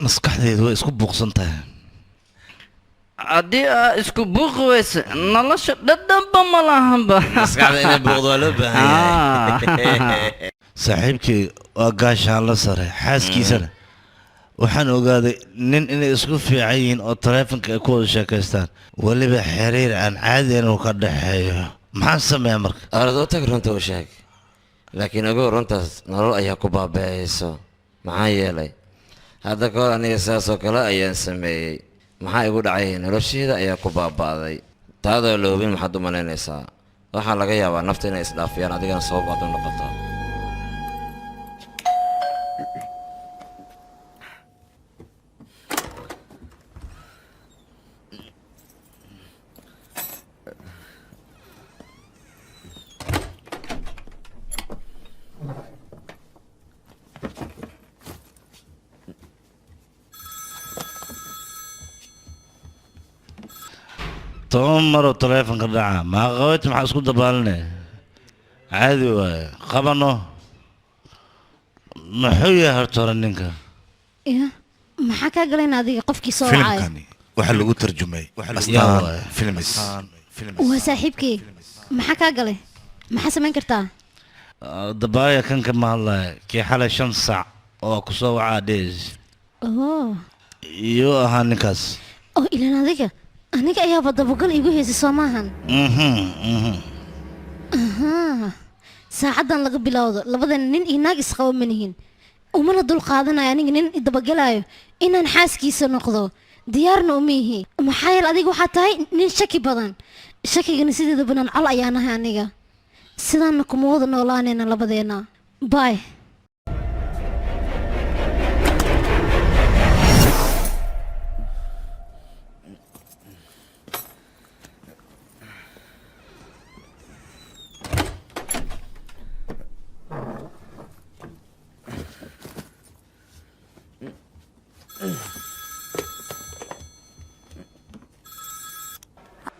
maskaxdeedu way isku buuqsan tahay haddii aa isku buuqi weyse nolosha dhadhanba ma lahanba maskaxda inay buuqdo waa loo baahan yahay saaxiibkii waa gaashaanla sare xaaskiisana waxaan ogaaday nin inay isku fiican yihiin oo taleefanka ay ku wada sheekaystaan weliba xiriir aan caadi inuu ka dhaxeeyo maxaan sameeyaa marka aradoo tag runta u sheeg laakiin ogow runtaas nolol ayaa ku baaba'ayso maxaa yeelay hadda ka hor aniga sidaasoo kale ayaan sameeyey maxaa igu dhacay nolosheeda ayaa ku baaba'day taadoo la hubin maxaad u malaynaysaa waxaa laga yaabaa nafta inay isdhaafiyaan adigana sabab aad u noqoto toban maroo taleefanka dhaca maaqabeyti maxaa isku dabaalinay caadi waaye qabano muxuu yahay horta hore ninka ya maxaa kaa galayna adiga qofkii soo wacay filimkani waxaa lagu tarjumay Yaa astaan waaye. films waa saaxiibkii maxaa kaa galay maxaa samayn kartaa dabaaya kan kama hadlaya kii xalay 5 saac oo ku soo wacaa dhees oo iyo ahaa ninkaas oo ilaan adiga aniga ayaaba dabagal igu heysay soo maahan saacadan laga bilowdo labadan nin iyo naag isqabo manihin umana dul qaadanayo aniga nin dabagalaayo inaan xaaskiisa noqdo diyaarna uma ihi maxaa yeele adiga waxaa tahay nin shaki badan shakigana sideeda banaan col ayaan ahay aniga sidaana kuma wada noolaanayna labadeena bay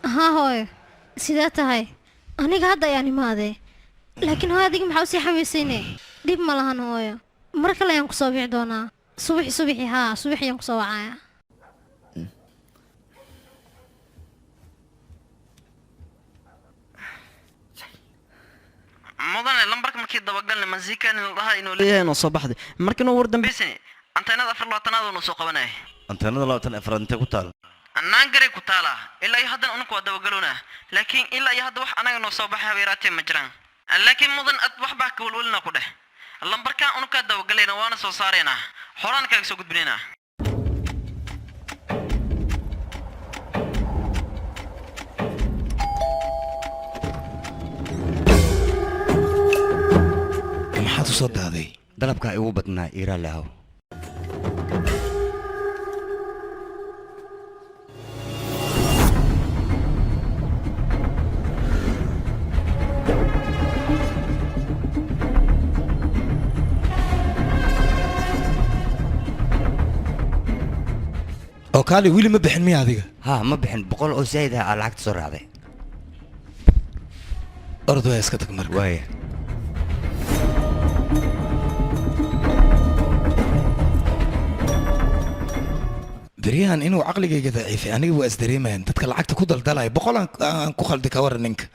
ها هوي سيدات هاي أنا قاعدة يعني ماذا لكن هاي هذيك محاوسي حميسيني ديب مالهان هوي مركا لا ينقصوا بعدونا صبحي ها صبحي ينقصوا عايا mudane lambarka markii dabagalna masiikan inuu dhahay inuu leeyahay inuu soo baxday markii inuu war dambeysay anteenada 24aad uu soo qabanay anteenada 24 intee ku taal annaan garay ku taala ilaa iyo haddana unuku waa dabagalona laakiin ilaa iyo hadda wax anaga noo soo baxay habeeraatee ma jiraan laakiin mudan ad wax baa ka walwalina ku dheh lambarkan unuka dabagalayna waana soo saarayna horaan kaaga soo gudbinayna maxaad u soo daaday dalabkaa igu badnaa iiraa lahow oo kaali wili ma bixin miya adiga ها ما بحن بقول أو زايد على عقد سرعة ذي orod waa iska tag marka وايه beryahan inuu caqligayga daciifay aniga waa isdareemayaan dadka lacagta ku daldalaya boqol aan ku khaldi ka waran ninka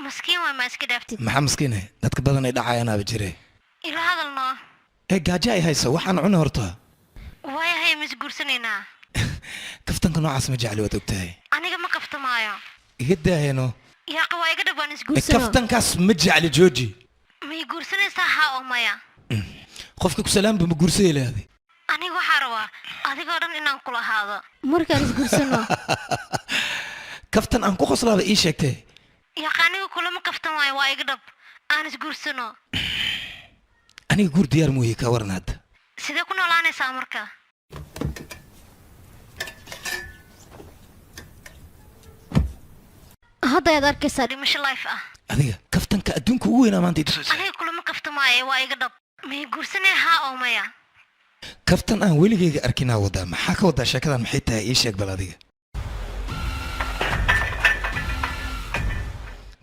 مسكين وما اسكي دافتي maxaa maskiine dadka badan ay dhacayaanaaba jire إلى هذا الله ee gaajo ay hayso waxaan cuni horta وهي هي مسجور سنينا kaftanka noocaas ma jecli waad ogtahay أنا ما قفت معايا iga daaheno يا قواي قد بان مسجور ee سنو kaftankaas ma jecli jooji ما يقول سنة صحة أو مايا qofka ku salaamba ma guursay leeday أنا وحاروا هذا قرن إن أنقل هذا مركز مسجور سنو kaftan aan ku qoslaaba ii sheegtay يا قاني كل ما قفت معايا واي قد أنا مسجور سنو aniga guur diyaar muuyi ka waran hadda سيدا كنا لاني سامركا هذا يا دار كسر مش لايف adiga kaftanka adduunka ugu weynaa maanta itusaysa أنا كل ما قفت معايا واي قد ما يقول سنة ها أو مايا kaftan aan weligayga arkinaa wadaa maxaa ka wadaa sheekadan maxay tahay ii sheeg bal adiga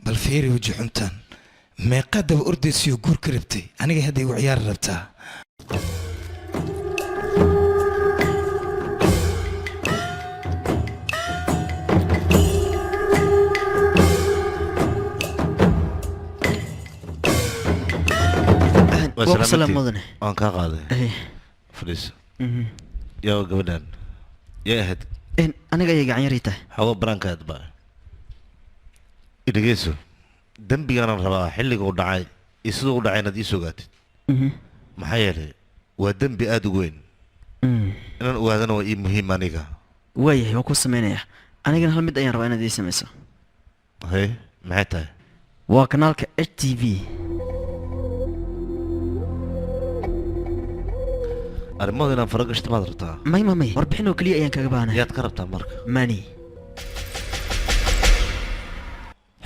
bal fiiri weji xuntaan meeqaa daba ordaysiyo guur ka rabtay aniga hadda igu ciyaari rabtaa Waa salaam mudane. waan kaa qaaday fadhiis yaa gabadhan yaa ahayd aniga ayay gacan yaray tahay hawa barankaad ba idhageyso dembigaanan rabaa xilliga uu dhacay iyo siduu u dhacay inaad ii sogaatid maxaa yeelay waa dembi aada u weyn inaan ogaadana waa ii muhiim aniga waayahay waa ku samaynayaa anigana hal mid ayaan rabaa inaad ii samayso hay maxay tahay waa kanaalka h t v arrimada inaan fara gashto maad rabtaa may warbixin oo keliya ayaan kaga baahnay yaad ka rabtaa marka mani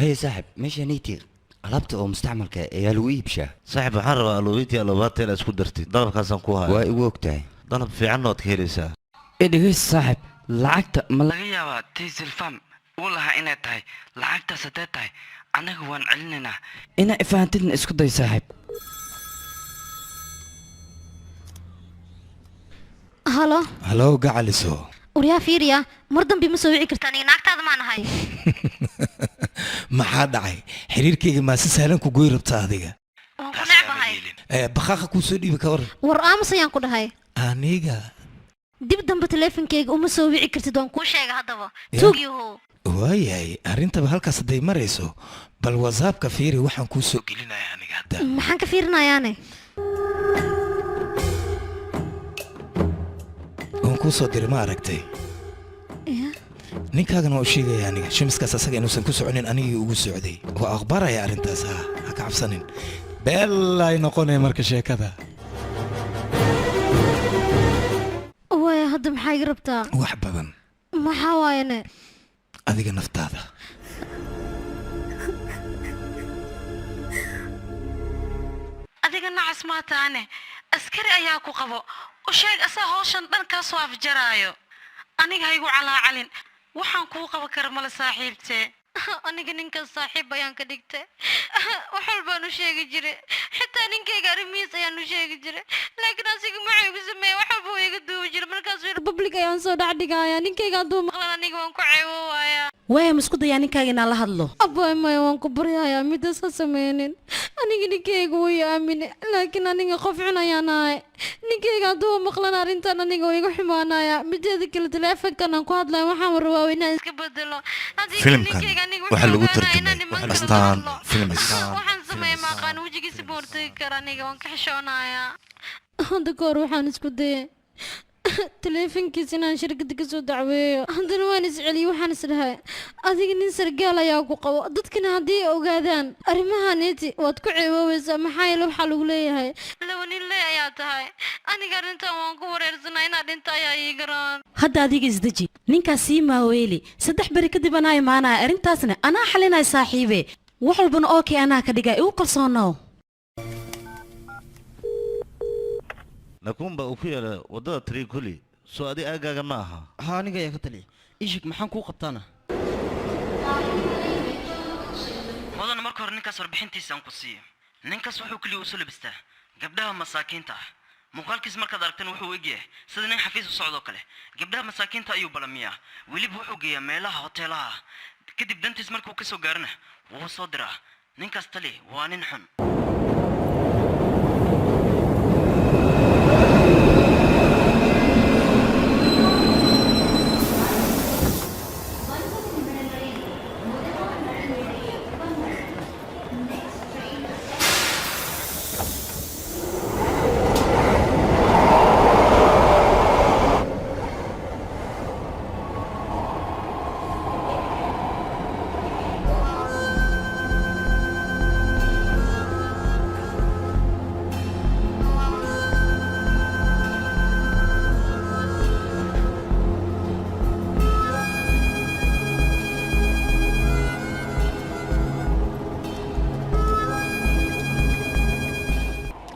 هي صاحب ماشي نيتي قلبت او مستعمل يا لويب شاه saaxib waxaan rabaa alooyintii aloobaadta inaad isku dartid dalabkaasaan ku haya واي وقتها dalab fiicanna waad ka helaysaa dhegeysta saaxib lacagta ma laga yaabaa taysil fam uu lahaa inay tahay lacagtaas haddee tahay annaga waan celinaynaa inaa ifahantidna isku day saaxib halo halo gacaliso waryaa fiiriya mar dambe ma soo wici kartaa aniga naagtaada maan ahay maxaa dhacay xiriirkayga maa si sahlan ku goy rabta adiga waan ku necbahay bakaaqa kuu soo dhiibi ka waran war aamus ayaan ku dhahay aniga dib dambe teleefonkeyga uma soo wici kartid waan kuu sheega haddaba tuugyahow waayahay arrintaba halkaas hadday marayso bal whatsappka fiiri waxaan kuu soo gelinaya aniga hadda maxaan ka fiirinayaane waan kuu soo diray ma aragtay ninkaagana waa u sheegaya aniga shimiskaas asaga inuusan ku soconin anigii ugu socday waa akhbaaraya arrintaas ha ka cabsanin beel ay noqonaya marka sheekada waaya hadda maxaa iga rabtaa wax badan maxaa waayane adiga naftaada adiga nacas maa taane askari ayaa ku qabo u sheeg asaa hawshan dhan kaa soo afjaraayo aniga haygu calaacalin waxaan kuu qaban kara male saaxiibtee aniga ninkan saaxiib ayaan ka dhigtay wax walbaan u sheegi jiray xitaa ninkayga arrimihiis ayaan u sheegi jiray laakiin asiga maxuu igu sameeyey wax walba uu iga duubi jiray markaasuu republic ayaan soo dhex dhigayaa ninkayga hadduu maqlan aniga waan ku ceeboowayaa waaya ma isku dayaa ninkaaga inaan la hadlo abbaay maya waan ku baryayaa midaas ha sameynin aniga ninkayga wuu i aamine laakiin aniga qof cun ayaan ahay ninkayga hadduu maqlan arrintan aniga wuu iga xumaanayaa mideeda kale teleefonkan aan ku hadlayo waxaan rabaa inaan iska bedelo filimkan waxaa lagu tarjumay astaan films waxaan sameeya maaqaan wejigiisa boortagi kara aniga waan ka xishoonayaa hadda ka hor waxaan isku dayay teleefonkiisa inaan shirkadda ka soo dacweeyo haddana waan isceliyey waxaan isdhahay adiga nin sargaal ayaa ku qabo dadkana haddii ay ogaadaan arrimahaneeti waad ku ceeboobaysaa maxaa yeele waxaa lagu leeyahay laba nin lee ayaa tahay aniga arrintan waan ku wareersanaa inaad dhinta ayaa ii garaan hadda adiga isdeji ninkaas sii maaweeli 3 beri kadib anaa imaanaya arrintaasna anaa xalinaya saaxiibe wax walbana okay anaa ka dhigay igu kalsoonow nakumba uu ku yaala wadada trikuli soo adi aagaaga ma aha ها aniga ayaa ka taliya ishik maxaan kuu qabtaana mudan marka hore ninkaas warbixintiisaan ku siiyo ninkaas wuxuu keliya u soo labistaa gabdhaha masaakiinta ah muuqaalkiis markaad aragtan wuxuu egyahay sida nin xafiis u socdoo kale gabdhaha masaakiinta ayuu balamiyaa weliba wuxuu geeyaa meelaha hoteelaha kadib dantiis markuu ka soo gaarana wuu soo diraa ninkaas tali waa nin xun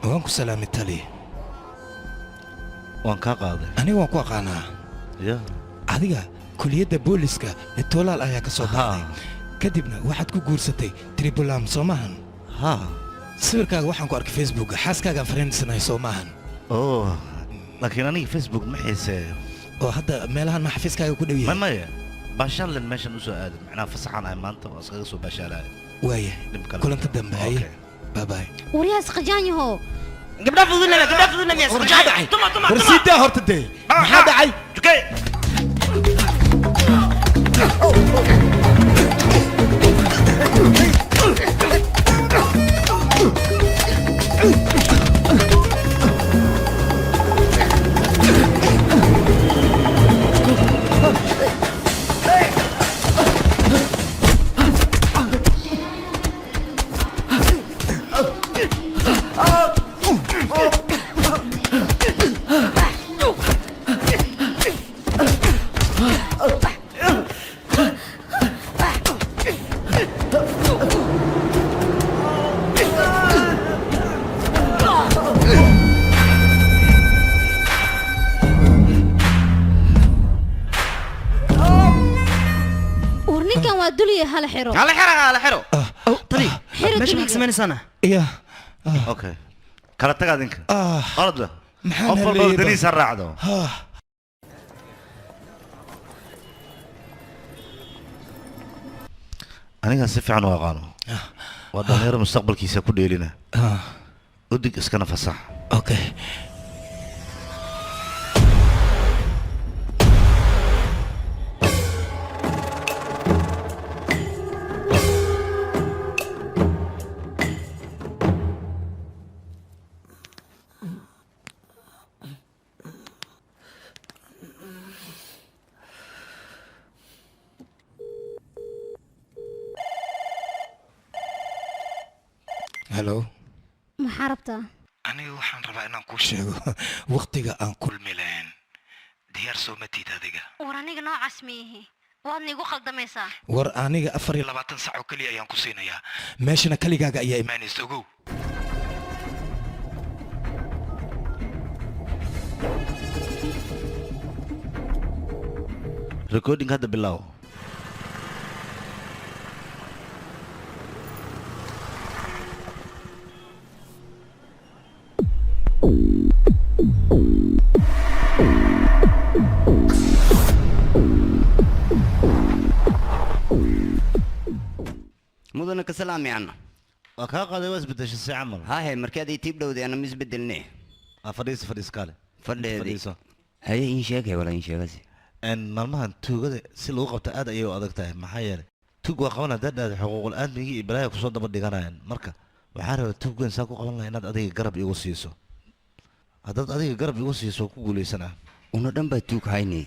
waan ku salaamay tali waan kaa qaaday aniga waan ku aqaanaa ya adiga kuliyadda booliska ee toolaal ayaa ka soo baxday kadibna waxaad ku guursatay tribulam soo maahan ha sawirkaaga waxaan ku arkay facebooka xaaskaagaan fariinsanahay soo maahan oo laakiin aniga facebook ma xiiseeyo oo hadda meelahan ma xafiiskaaga ku dhow yahay maya baashaalan meeshan u soo aaday macnaha fasaxan ay maanta waa iskaga soo baashaalaya waaya kulanta dambe haye baabay waryaas qajaanyahow gabdhaha fududnaba gabdhaha fududnaba maxaa dhacay warsiidaa horta dee maxaa dhacay jukay warninkan waa duliya hala xiro hala xiro tali xiro meesha duliya. maxaa samaynaysaana ya okay kala tag adinka orda maxaan qof walba haleeyay daniis ha raacdo aniga si fiican u aqaano waa dhalinyaro mustaqbalkiisa ku dheelina udig iskana fasax okay hello maxaa rabtaa aniga waxaan rabaa inaan kuu sheego waqtiga aan kulmi lahayn diyaar soo matid adiga war aniga noocaas ma yihi waad niigu khaldamaysaa war aniga 24 sac oo kaliya ayaan ku siinayaa meeshana kaligaaga ayaa imaanaysa ogow recording hadda bilow mudana ka salaami anna waa kaa qaaday waa isbedeshay si camal haahe markaad ii tiib dhowday ana misbedelne fadhiis kaale fadheedii fadhiiso haye iin sheegay walaa iin sheegasi maalmahan tuugada si lagu qabta aad ayay u adag tahay maxaa yeelay tuug waa qaban haddaad dhahday xuquuqul aadmigii iyo balaaya kusoo daba dhiganayaan marka waxaa rabaa tuuggan saa ku qaban lahaa inaad adiga garab igu siiso haddaad adiga garab igu siiso ku guulaysanaa una dhan baa tuug haynay